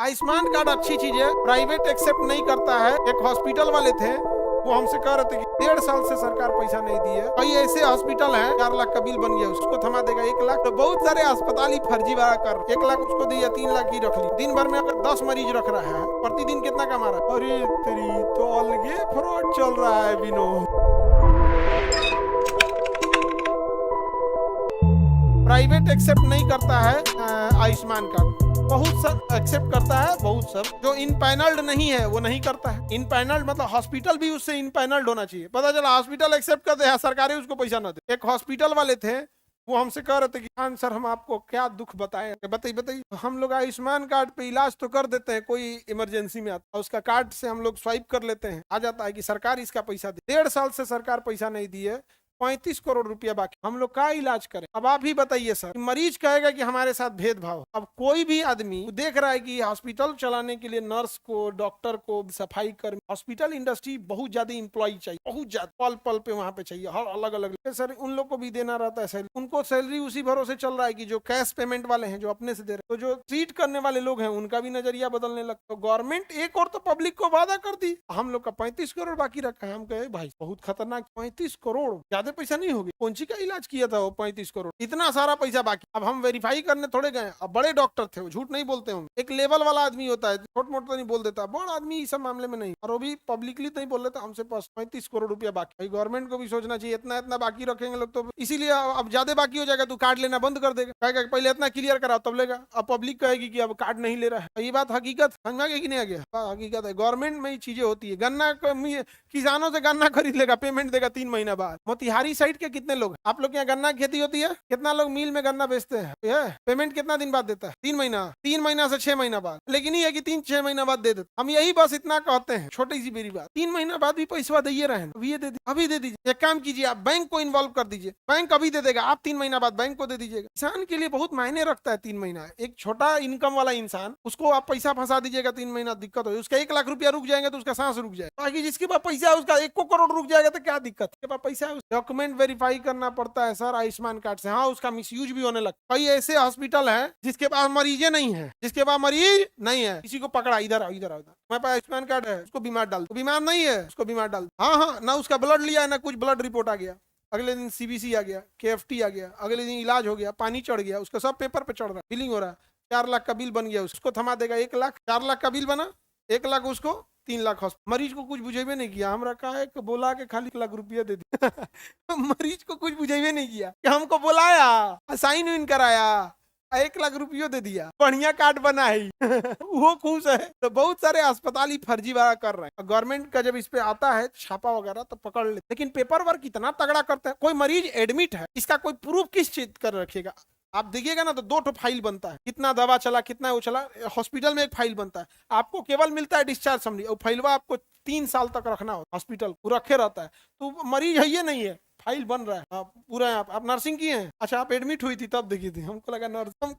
Ayushman card अच्छी चीज है, प्राइवेट एक्सेप्ट नहीं करता है। एक हॉस्पिटल वाले थे, वो हमसे कह रहे थे कि 1.5 साल से सरकार पैसा नहीं दी है। कई ऐसे हॉस्पिटल हैं 4 लाख का बिल बन गया, उसको थमा देगा 1 लाख। तो बहुत सारे अस्पताल ही फर्जी वाला कर, 1 लाख उसको दिया, 3 लाख की रख ली। दिन भर में अगर 10 मरीज रख रहा है, प्रतिदिन कितना कमा रहा है? अरे तेरी तो अलगे फ्रॉड चल रहा है विनोद। प्राइवेट एक्सेप्ट नहीं करता है आयुष्मान कार्ड, बहुत सब एक्सेप्ट करता है, बहुत सब जो इन पैनल्ड नहीं है वो नहीं करता है। इन पैनल्ड मतलब हॉस्पिटल भी उससे इन पैनल्ड होना चाहिए। पता चला हॉस्पिटल एक्सेप्ट करते हैं, सरकारी उसको पैसा ना दे। एक हॉस्पिटल वाले थे, वो हमसे कह रहे थे कि खान सर हम आपको क्या दुख बताएं। बताइए हम लोग आयुष्मान कार्ड पे इलाज तो कर देते हैं, कोई इमरजेंसी में आता है उसका कार्ड से हम लोग स्वाइप कर लेते हैं, आ जाता है कि सरकार इसका पैसा दे। 1.5 साल से सरकार पैसा नहीं दी है, 35 करोड़ रुपया बाकी। हम लोग का इलाज करें? अब आप ही बताइए सर, मरीज कहेगा कि हमारे साथ भेदभाव। अब कोई भी आदमी देख रहा है कि हॉस्पिटल चलाने के लिए नर्स को, डॉक्टर को, सफाई कर्मी, हॉस्पिटल इंडस्ट्री बहुत ज्यादा इंप्लॉय चाहिए, बहुत ज्यादा, पल पल पे वहां पे चाहिए, हर अलग अलग सर उन लोग को भी देना रहता है सैलरी। उनको सैलरी उसी भरोसे चल रहा है कि जो कैश पेमेंट वाले हैं, जो अपने से दे रहे हैं। तो जो ट्रीट करने वाले लोग हैं उनका भी नजरिया बदलने लगता। तो गवर्नमेंट एक और तो पब्लिक को वादा कर दी, हम लोग का 35 करोड़ बाकी रखा है। हम कहे भाई बहुत खतरनाक, 35 करोड़ ज्यादा पैसा नहीं होगी। कौन सी का इलाज किया था वो 35 करोड़, इतना सारा पैसा बाकी। अब हम वेरीफाई करने थोड़े गए, अब बड़े डॉक्टर थे, वो झूठ नहीं बोलते होंगे। एक लेवल वाला आदमी होता है, छोट मोट तो नहीं बोल देता, बड़ा आदमी इस सब मामले में नहीं, और वो भी पब्लिकली नहीं बोल देता हमसे पास 35 करोड़ रुपया बाकी। गवर्नमेंट को भी सोचना चाहिए, इतना इतना बाकी रखेंगे लोग तो इसीलिए अब ज्यादा बाकी हो जाएगा तो कार्ड लेना बंद कर देगा, कहेगा पहले इतना क्लियर कराओ तब लेगा। अब पब्लिक कहेगी कि अब कार्ड नहीं ले रहा है। ये बात हकीकत समझ में आ गया कि नहीं आ गया? हकीकत है, गवर्नमेंट में ही चीजें होती है। गन्ना किसानों से गन्ना खरीद लेगा, पेमेंट देगा 3 महीना बाद। मोतिहारी साइड के कितने लोग, आप लोग के यहाँ गन्ना खेती होती है, कितना लोग मिल में गन्ना बेचते हैं, पेमेंट कितना दिन बाद देता है? 3 महीना, 3 महीना से 6 महीना बाद। लेकिन ये है कि 3-6 महीना बाद दे देते। हम यही बस इतना कहते हैं, छोटी सी मेरी बात, 3 महीना बाद भी पैसा दे रहे हैं, अभी दे दीजिए, अभी दे दीजिए। एक काम कीजिए, आप बैंक को इन्वॉल्व कर दीजिए, बैंक अभी दे देगा, आप 3 महीना बाद बैंक को दे दीजिएगा। किसान के लिए बहुत मायने रखता है 3 महीना। एक छोटा इनकम वाला इंसान, उसको आप पैसा फंसा दीजिएगा 3 महीना, दिक्कत हो, उसका 1 लाख रुपया रुक जाएंगे तो उसका सांस रुक जाएगा। बाकी जिसके पास पैसा है उसका 1 करोड़ रुक जाएगा तो क्या दिक्कत है? पैसा है, डॉक्यूमेंट वेरीफाई करना पड़ता है सर आयुष्मान कार्ड से। हाँ, उसका मिसयूज भी होने लगता है। कई ऐसे हॉस्पिटल है जिसके पास मरीजे नहीं है, जिसके पास मरीज नहीं है, किसी को पकड़ा, इधर आओ इधर आओ, मेरे पास आयुष्मान कार्ड है, उसको बीमार डाल, बीमार नहीं है उसको बीमार डाल। हाँ हाँ, ना उसका ब्लड लिया है ना कुछ, ब्लड रिपोर्ट आ गया, अगले दिन सीबीसी आ गया, केएफटी आ गया, अगले दिन इलाज हो गया, पानी चढ़ गया, उसका सब पेपर पे चढ़ रहा है, बिलिंग हो रहा है। 4 लाख का बिल बन गया, उसको थमा देगा 1 लाख। 4 लाख का बिल बना, 1 लाख उसको, 3 लाख मरीज को कुछ बुझेबे नहीं किया। हम रखा है बोला के खाली 1 लाख रुपया दे दिया मरीज को कुछ बुझेबे नहीं किया कि हमको बुलाया, साइन इन कराया, 1 लाख रुपया दे दिया, बढ़िया कार्ड बना है वो खुश है। तो बहुत सारे अस्पताल ही फर्जी वाला कर रहे हैं। गवर्नमेंट का जब इस पे आता है छापा वगैरह तो पकड़ लेते, लेकिन पेपर वर्क इतना तगड़ा करते हैं। कोई मरीज एडमिट है, इसका कोई प्रूफ किस चीज कर रखेगा? आप देखिएगा ना तो 2 फाइल बनता है, कितना दवा चला, कितना वो चला। हॉस्पिटल में एक फाइल बनता है, आपको केवल मिलता है डिस्चार्ज समझिए, वो फाइलवा आपको 3 साल तक रखना हो, हॉस्पिटल वो रखे रहता है। तो मरीज है ये नहीं है, फाइल बन रहा है पूरा। आप नर्सिंग की हैं? अच्छा, आप एडमिट हुई थी तब देखी थी, हमको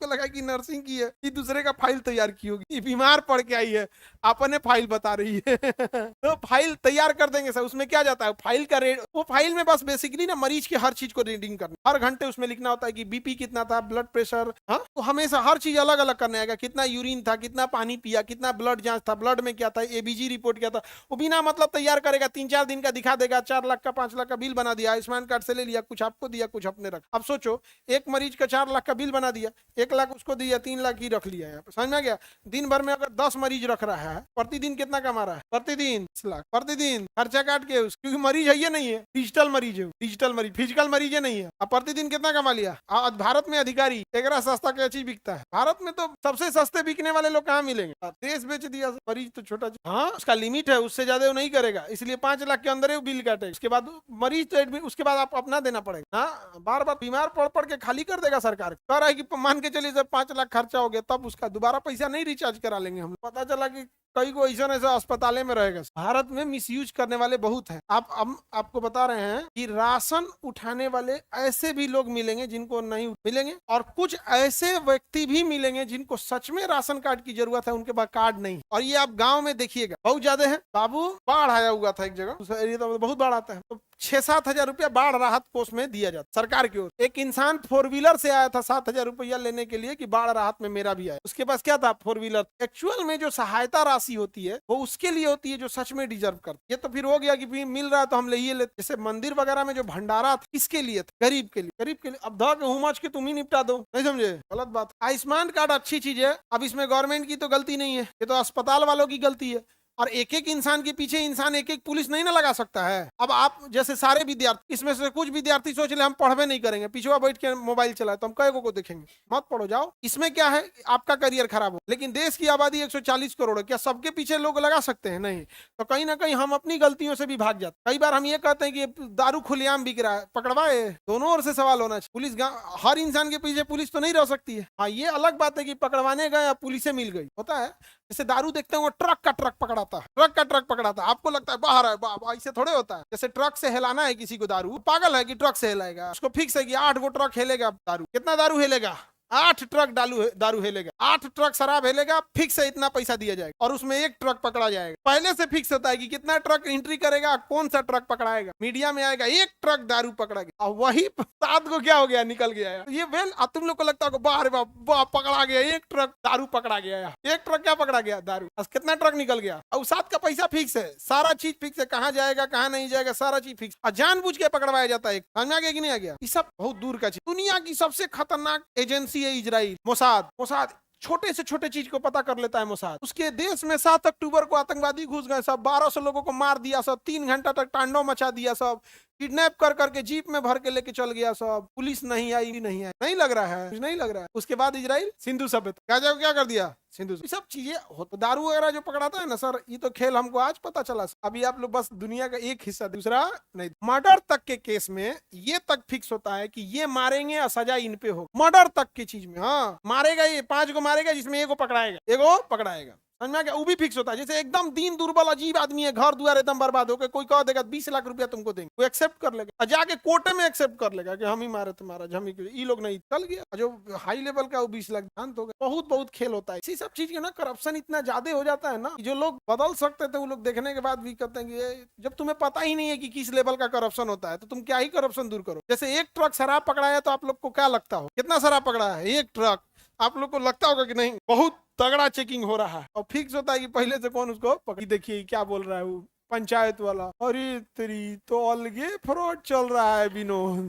लगा कि नर्सिंग की है, ये दूसरे का फाइल तैयार की होगी, ये बीमार पड़ के आई है, अपने फाइल बता रही है तो फाइल तैयार कर देंगे सर। उसमें क्या जाता है, फाइल का रेट, वो फाइल में बस बेसिकली ना मरीज की हर चीज को रीडिंग करना, हर घंटे उसमें लिखना होता है कि बीपी कितना था, ब्लड प्रेशर, हाँ, तो हमेशा हर चीज अलग अलग करने आएगा, कितना यूरिन था, कितना पानी पिया, कितना ब्लड जांच था, ब्लड में क्या था, एबीजी रिपोर्ट क्या था। वो बिना मतलब तैयार करेगा, 3-4 दिन का दिखा देगा, 4 लाख का 5 लाख का बिल बना दिया, आयुष्मान कार्ड ले लिया, कुछ आपको दिया कुछ अपने रख। अब सोचो, एक मरीज का 4 लाख का बिल बना दिया, 1 लाख उसको दिया, 3 लाख ही रख लिया है। समझ में आ गया? दिन भर में अगर 10 मरीज रख रहा है, प्रतिदिन कितना कमा रहा है? प्रतिदिन 10 लाख, प्रतिदिन खर्चा काट के क्योंकि मरीज है ये नहीं है, डिजिटल मरीज है, डिजिटल मरीज, फिजिकल मरीज नहीं है। अब प्रतिदिन कितना कमा लिया? आज भारत में अधिकारी एकरा सस्ता क्या चीज बिकता है? भारत में तो सबसे सस्ते बिकने वाले लोग कहाँ मिलेंगे? देश बेच दिया। मरीज तो छोटा, हाँ उसका लिमिट है, उससे ज्यादा वो नहीं करेगा, इसलिए 5 लाख के अंदर ही बिल काटे। उसके बाद मरीज तो एडमिट, उसके बाद आप अपना देना पड़ेगा। हाँ, बार बार बीमार पड़ के खाली कर देगा सरकार। कह रहा है कि मान के चलिए जब 5 लाख खर्चा हो गया तब उसका दोबारा पैसा नहीं रिचार्ज करा लेंगे हम। पता चला कि कई को ऐसा ऐसा अस्पताले में रहेगा। भारत में मिसयूज करने वाले बहुत हैं। आपको बता रहे हैं कि राशन उठाने वाले ऐसे भी लोग मिलेंगे जिनको नहीं मिलेंगे, और कुछ ऐसे व्यक्ति भी मिलेंगे जिनको सच में राशन कार्ड की जरूरत है, उनके पास कार्ड नहीं। और ये आप गाँव में देखिएगा बहुत ज्यादा है। बाबू बाढ़ आया हुआ था एक जगह, उस एरिया तो बहुत बाढ़ आता है, तो 6-7 हजार रुपया बाढ़ राहत कोष में दिया जाता सरकार की ओर। एक इंसान 4 व्हीलर से आया था 7 हजार रुपया लेने के लिए कि बाढ़ राहत में मेरा भी आया। उसके पास क्या था? 4 व्हीलर। एक्चुअल में जो सहायता राशि होती है वो उसके लिए होती है जो सच में डिजर्व करती है। ये तो फिर हो गया कि मिल रहा है तो हम ले ही लेते। जैसे मंदिर वगैरह में जो भंडारा था किसके लिए था? गरीब के लिए। गरीब के लिए। अब धक हुमच के तुम ही निपटा दो, नहीं समझे? गलत बात। आयुष्मान कार्ड अच्छी चीज है, अब इसमें गवर्नमेंट की तो गलती नहीं है, ये तो अस्पताल वालों की गलती है। और एक एक इंसान के पीछे इंसान एक एक पुलिस नहीं ना लगा सकता है। अब आप जैसे सारे विद्यार्थी, इसमें से कुछ विद्यार्थी सोच ले हम पढ़वे नहीं करेंगे, पिछवा बैठ के मोबाइल चलाए, तो हम कई को देखेंगे? मत पढ़ो, जाओ। इसमें क्या है? आपका करियर खराब हो। लेकिन देश की आबादी 140 करोड़ है, क्या सबके पीछे लोग लगा सकते हैं? नहीं। तो कहीं ना कहीं हम अपनी गलतियों से भी भाग जाते। कई बार हम ये कहते हैं कि दारू खुलेआम बिक रहा है, पकड़वाए। दोनों ओर से सवाल होना चाहिए। पुलिस हर इंसान के पीछे पुलिस तो नहीं रह सकती है। हाँ, ये अलग बात है कि पकड़वाने गए या पुलिस से मिल गई, होता है। जैसे दारू देखते हैं वो ट्रक का ट्रक पकड़ाता है, ट्रक का ट्रक पकड़ाता है, आपको लगता है बाहर है, ऐसे थोड़े होता है। जैसे ट्रक से हिलाना है किसी को दारू, पागल है कि ट्रक से हिलाएगा? उसको फिक्स है कि 8 गो ट्रक हिलेगा दारू। कितना दारू हिलेगा? 8 ट्रक दारू हिलेगा, 8 ट्रक शराब हिलेगा, फिक्स है इतना पैसा दिया जाएगा, और उसमें 1 ट्रक पकड़ा जाएगा। पहले से फिक्स होता है कि कितना ट्रक एंट्री करेगा, कौन सा ट्रक पकड़ाएगा। मीडिया में आएगा 1 ट्रक दारू पकड़ा गया, और वही 7 को क्या हो गया, निकल गया। ये वेल, तुम लोग को लगता है बाहर पकड़ा गया 1 ट्रक दारू पकड़ा गया। 1 ट्रक क्या पकड़ा गया? दारू। कितना ट्रक निकल गया? और 7 का पैसा फिक्स है, सारा चीज फिक्स है, कहाँ जाएगा कहाँ नहीं जाएगा, सारा चीज फिक्स। और जानबूझ के पकड़वाया जाता है। समझ में आ गया कि नहीं आ गया? ये सब बहुत दूर का चीज। दुनिया की सबसे खतरनाक एजेंसी है इजराइल, मोसाद। छोटे से छोटे चीज को पता कर लेता है मोसाद। उसके देश में 7 अक्टूबर को आतंकवादी घुस गए, सब 1200 लोगों को मार दिया, सब 3 घंटा तक तांडव मचा दिया, सब किडनैप कर करके जीप में भर के लेके चल गया, सब। पुलिस नहीं आई, नहीं लग रहा है, कुछ नहीं लग रहा है। उसके बाद इजराइल सिंधु सभ्यता क्या कर दिया? सिंधु। सब चीजें तो दारू वगैरह जो पकड़ाता है ना सर, ये तो खेल हमको आज पता चला। अभी आप लोग बस दुनिया का एक हिस्सा, दूसरा नहीं। मर्डर तक के केस में ये तक फिक्स होता है कि ये मारेंगे और सजा इन पे हो। मर्डर तक की चीज में, हाँ, मारेगा ये 5 को मारेगा, जिसमें 1 को पकड़ाएगा। समझ में आ गया? वो भी फिक्स होता है। जैसे एकदम दीन दुर्बल अजीब आदमी है, घर द्वार एकदम बर्बाद हो गए, कोई कह देगा 20 लाख रुपया तुमको देंगे, वो एक्सेप्ट कर लेगा, और जाके कोर्ट में एक्सेप्ट कर लेगा कि हम ही मारे तुम्हारा झमी। ये लोग नहीं, चल गया। जो हाई लेवल का वो 20 लाख शांत हो गया। बहुत खेल होता है इसी सब चीज के ना। करप्शन इतना ज्यादा हो जाता है ना, जो लोग बदल सकते थे वो लोग देखने के बाद भी कहते हैं कि जब तुम्हें पता ही नहीं है कि किस लेवल का करप्शन होता है तो तुम क्या ही करप्शन दूर करो। जैसे 1 ट्रक शराब पकड़ाया तो आप लोग को क्या लगता हो, कितना शराब पकड़ा है? 1 ट्रक। आप लोग को लगता होगा कि नहीं, बहुत तगड़ा चेकिंग हो रहा है, और फिक्स होता है कि पहले से कौन उसको पकड़ी। देखिए क्या बोल रहा है वो पंचायत वाला, अरे तेरी तो अलगे फ्रॉड चल रहा है विनोद।